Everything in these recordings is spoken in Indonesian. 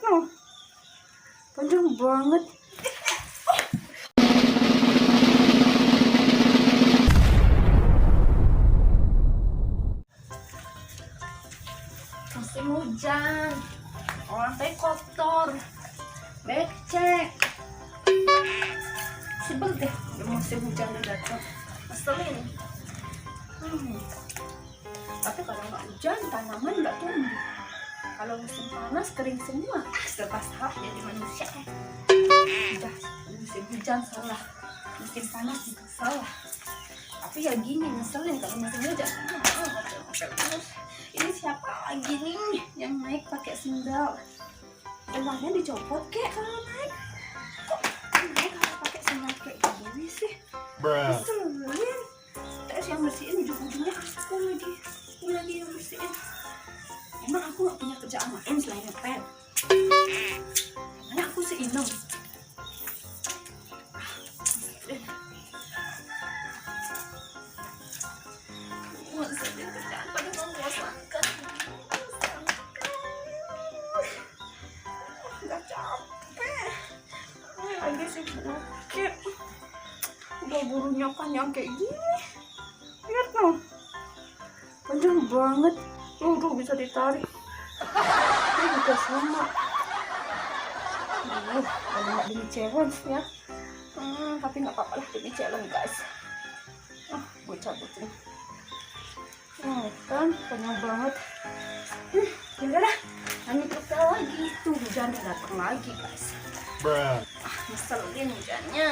no, panjang banget. Musim hujan, lantai kotor, becek. Sebel deh, musim hujan udah datang, ngeselin. Tapi kalau nggak hujan, tanaman nggak tumbuh. Kalau musim panas, kering semua. Serba salah jadi manusia. Udah, musim hujan salah, musim panas juga salah. Tapi ya gini, ngeselin kalau musim hujan. Terus ini siapa lagi nih yang naik pakai sendal? Sendalnya dicopot kek kalau naik. Kok naik kalau pakai sendal kayak gini sih? Ngeselin. Terus yang bersihin ujung-ujungnya aku lagi yang bersihin. Emang aku gak punya kerjaan lain selain ngepel? Makanya aku seinem. Ngeselin kerjaan pada membosankan. Gak capek. Lagi sibuk kayak udah buru nyokan yang kayak gini. Lihat dong, panjang banget. Tuh bisa ditarik. Ini juga sama. Kalau nggak demi challenge ya. Tapi nggak apa-apa lah demi challenge guys. Gue cabutin. Kan panjang banget. Ya lah, lanjut kerja lagi. Tuh hujan datang lagi guys. Ngeselin hujannya.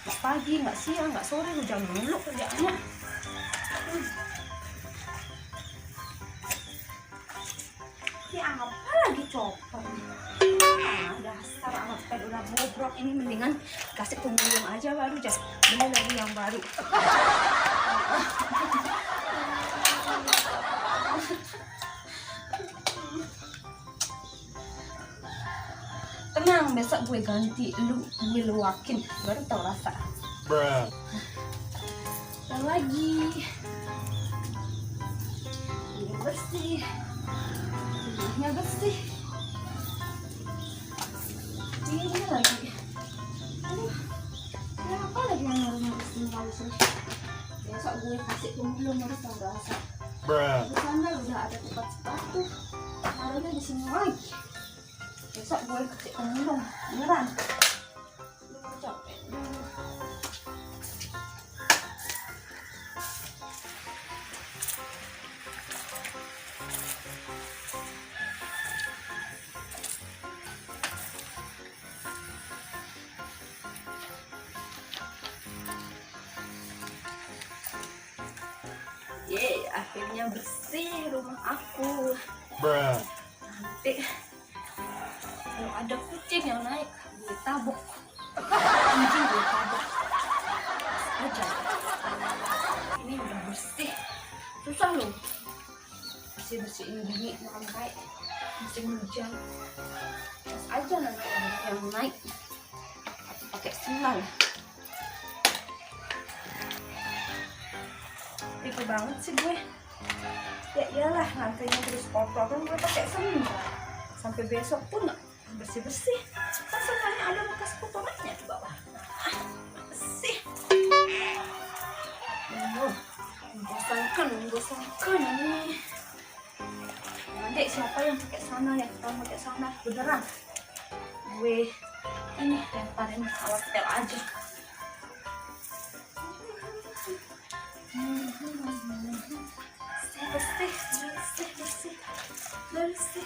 Nggak pagi, nggak siang, nggak sore, hujan mulu kerjaannya. Ini apa lagi copot? Dasar anak pet udah bobrok, ini mendingan kasih pemulung aja baru, just beli lagi yang baru. Tenang, besok gue ganti, gue luakin, baru tau rasa. Dan lagi ini bersih, rumahnya bersih. Ini lagi, apa lagi yang harusnya bersih kalau sih? Besok gue kasih pemulung baru tau rasa. Di sana udah ada tempat sepatu, taruhnya di sini lagi. Besok gue kasih pemulung beneran. Capek. Akhirnya bersih rumah aku. Nanti kalau ada kucing yang naik, gue tabok. Anjing gue tabok aja. Ini udah bersih. Susah loh bersih-bersihin gini lantai musim hujan. Terus aja nanti ada yang naik pakai sendal. Tipe banget sih gue. Ya iyalah, lantainya terus kotor kan gue pakai sendal. Sampai besok pun nggak bersih-bersih. Kan sendalnya ada bekas kotorannya di bawah. Bersih. Membosankan ini. Adik siapa yang pakai sana ya? Kalau pakai sana beneran. Gue ini lemparin alat tel aja. Bersih.